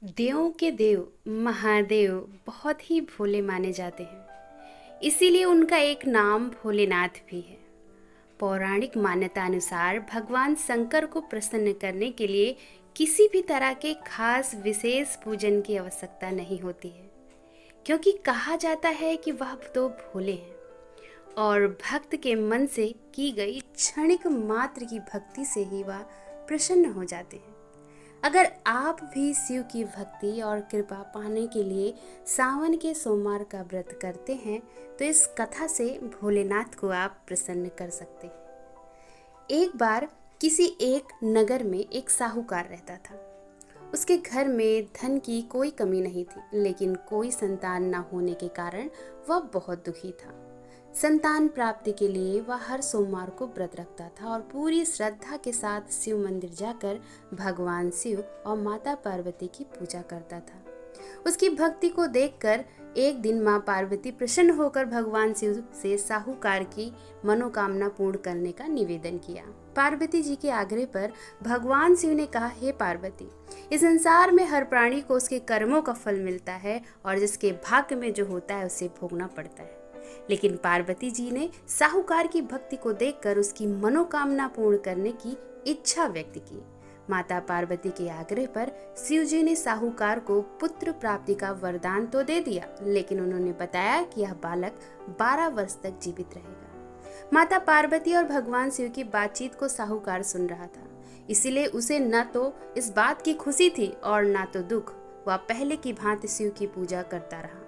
देवों के देव महादेव बहुत ही भोले माने जाते हैं। इसीलिए उनका एक नाम भोलेनाथ भी है। पौराणिक मान्यता अनुसार भगवान शंकर को प्रसन्न करने के लिए किसी भी तरह के खास विशेष पूजन की आवश्यकता नहीं होती है, क्योंकि कहा जाता है कि वह तो भोले हैं और भक्त के मन से की गई क्षणिक मात्र की भक्ति से ही वह प्रसन्न हो जाते हैं। अगर आप भी शिव की भक्ति और कृपा पाने के लिए सावन के सोमवार का व्रत करते हैं तो इस कथा से भोलेनाथ को आप प्रसन्न कर सकते हैं। एक बार किसी एक नगर में एक साहूकार रहता था। उसके घर में धन की कोई कमी नहीं थी, लेकिन कोई संतान न होने के कारण वह बहुत दुखी था। संतान प्राप्ति के लिए वह हर सोमवार को व्रत रखता था और पूरी श्रद्धा के साथ शिव मंदिर जाकर भगवान शिव और माता पार्वती की पूजा करता था। उसकी भक्ति को देखकर एक दिन माँ पार्वती प्रसन्न होकर भगवान शिव से साहूकार की मनोकामना पूर्ण करने का निवेदन किया। पार्वती जी के आग्रह पर भगवान शिव ने कहा, हे पार्वती, इस संसार में हर प्राणी को उसके कर्मों का फल मिलता है और जिसके भाग्य में जो होता है उसे भोगना पड़ता है। लेकिन पार्वती जी ने साहूकार की भक्ति को देखकर उसकी मनोकामना पूर्ण करने की इच्छा व्यक्त की। माता पार्वती के आग्रह पर शिव जी ने साहूकार को पुत्र प्राप्ति का वरदान तो दे दिया, लेकिन उन्होंने बताया कि यह बालक 12 वर्ष तक जीवित रहेगा। माता पार्वती और भगवान शिव की बातचीत को साहूकार सुन रहा था, इसीलिए उसे न तो इस बात की खुशी थी और न तो दुख। वह पहले की भांति शिव की पूजा करता रहा।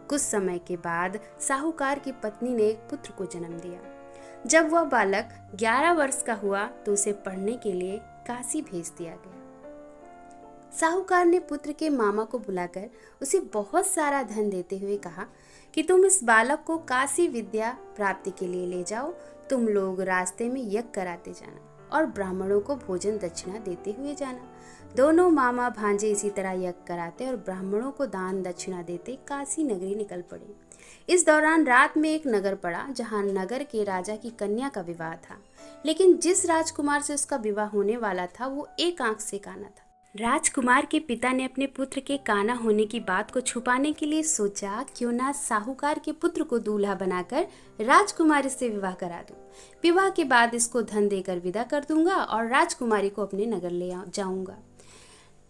कुछ समय के बाद साहूकार की पत्नी ने एक पुत्र को जन्म दिया। जब वह बालक 11 वर्ष का हुआ तो उसे पढ़ने के लिए काशी भेज दिया गया। साहूकार ने पुत्र के मामा को बुलाकर उसे बहुत सारा धन देते हुए कहा कि तुम इस बालक को काशी विद्या प्राप्ति के लिए ले जाओ। तुम लोग रास्ते में यज्ञ कराते जाना और ब्राह्मणों को भोजन दक्षिणा देते हुए जाना। दोनों मामा भांजे इसी तरह यज्ञ कराते और ब्राह्मणों को दान दक्षिणा देते काशी नगरी निकल पड़े। इस दौरान रात में एक नगर पड़ा जहां नगर के राजा की कन्या का विवाह था, लेकिन जिस राजकुमार से उसका विवाह होने वाला था वो एक आंख से काना था। राजकुमार के पिता ने अपने पुत्र के काना होने की बात को छुपाने के लिए सोचा, क्यों ना साहूकार के पुत्र को दूल्हा बनाकर राजकुमारी से विवाह करा दूं। विवाह के बाद इसको धन देकर विदा कर दूंगा और राजकुमारी को अपने नगर ले जाऊंगा।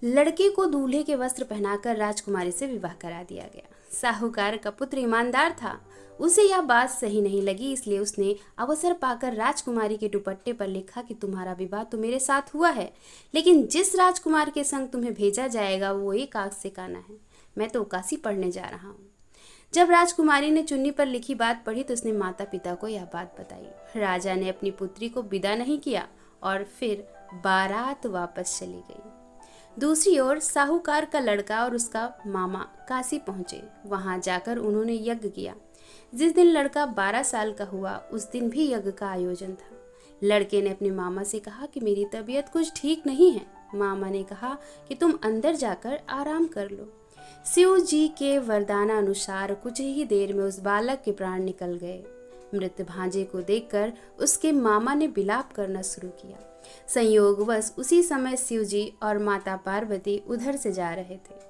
लड़के को दूल्हे के वस्त्र पहनाकर राजकुमारी से विवाह करा दिया गया। साहूकार का पुत्र ईमानदार था, उसे यह बात सही नहीं लगी, इसलिए उसने अवसर पाकर राजकुमारी के दुपट्टे पर लिखा कि तुम्हारा विवाह तो मेरे साथ हुआ है, लेकिन जिस राजकुमार के संग तुम्हें भेजा जाएगा वो एक आंख से काना है। मैं तो काशी पढ़ने जा रहा हूँ। जब राजकुमारी ने चुन्नी पर लिखी बात पढ़ी तो उसने माता पिता को यह बात बताई। राजा ने अपनी पुत्री को विदा नहीं किया और फिर बारात वापस चली गई। दूसरी ओर साहूकार का लड़का और उसका मामा काशी पहुंचे। वहां जाकर उन्होंने यज्ञ किया। जिस दिन लड़का 12 साल का हुआ उस दिन भी यज्ञ का आयोजन था। लड़के ने अपने मामा से कहा कि मेरी तबीयत कुछ ठीक नहीं है। मामा ने कहा कि तुम अंदर जाकर आराम कर लो। शिव जी के वरदानानुसार कुछ ही देर में उस बालक के प्राण निकल गए। मृत भांजे को देखकर उसके मामा ने विलाप करना शुरू किया। संयोगवश उसी समय शिव जी और माता पार्वती उधर से जा रहे थे।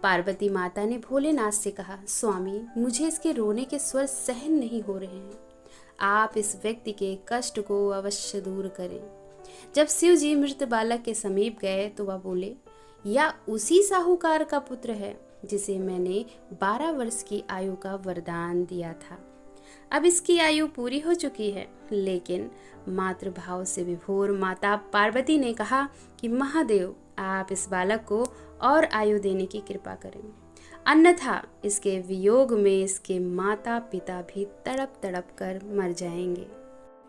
पार्वती माता ने भोलेनाथ से कहा, स्वामी, मुझे इसके रोने के स्वर सहन नहीं हो रहे हैं। आप इस व्यक्ति के कष्ट को अवश्य दूर करें। जब शिव जी मृत बालक के समीप गए तो वह बोले, यह उसी साहूकार का पुत्र है जिसे मैंने 12 वर्ष की आयु का वरदान दिया था। अब इसकी आयु पूरी हो चुकी है। लेकिन मातृभाव से विभोर माता पार्वती ने कहा कि महादेव, आप इस बालक को और आयु देने की कृपा करें, अन्यथा इसके वियोग में इसके माता पिता भी तड़प तड़प कर मर जाएंगे।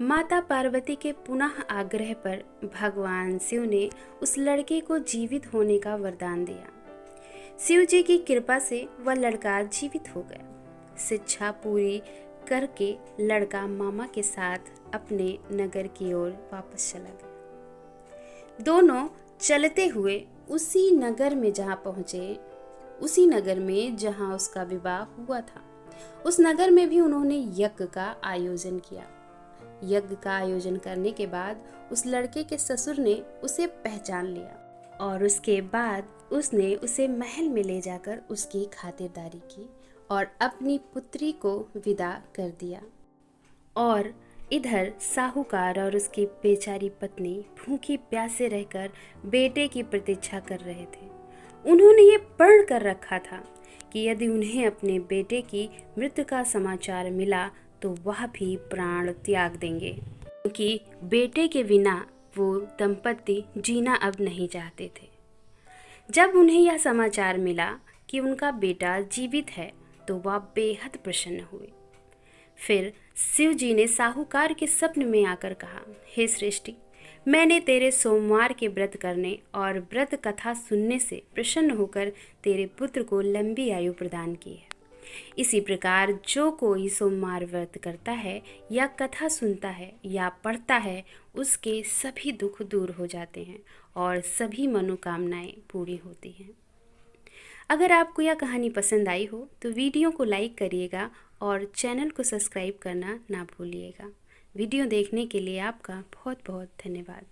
माता पार्वती के पुनः आग्रह पर भगवान शिव ने उस लड़के को जीवित होने का वरदान दिया। शिव जी की कृपा से वह लड़का जीवित हो गया। शिक्षा पूरी करके लड़का मामा के साथ अपने नगर की ओर वापस चला गया। दोनों चलते हुए उसी नगर में जहाँ पहुँचे, उसी नगर में जहाँ उसका विवाह हुआ था, उस नगर में भी उन्होंने यज्ञ का आयोजन किया। यज्ञ का आयोजन करने के बाद उस लड़के के ससुर ने उसे पहचान लिया और उसके बाद उसने उसे महल में ले जाकर उसकी खातिरदारी की और अपनी पुत्री को विदा कर दिया। और इधर साहूकार और उसकी बेचारी पत्नी भूखी प्यासे रहकर बेटे की प्रतीक्षा कर रहे थे। उन्होंने ये पढ़ कर रखा था कि यदि उन्हें अपने बेटे की मृत्यु का समाचार मिला तो वह भी प्राण त्याग देंगे, क्योंकि बेटे के बिना वो दंपति जीना अब नहीं चाहते थे। जब उन्हें यह समाचार मिला कि उनका बेटा जीवित है तो वह बेहद प्रसन्न हुए। फिर शिव जी ने साहूकार के स्वप्न में आकर कहा, हे सृष्टि, मैंने तेरे सोमवार के व्रत करने और व्रत कथा सुनने से प्रसन्न होकर तेरे पुत्र को लंबी आयु प्रदान की है। इसी प्रकार जो कोई सोमवार व्रत करता है या कथा सुनता है या पढ़ता है, उसके सभी दुख दूर हो जाते हैं और सभी मनोकामनाएं पूरी होती हैं। अगर आपको यह कहानी पसंद आई हो तो वीडियो को लाइक करिएगा और चैनल को सब्सक्राइब करना ना भूलिएगा। वीडियो देखने के लिए आपका बहुत बहुत धन्यवाद।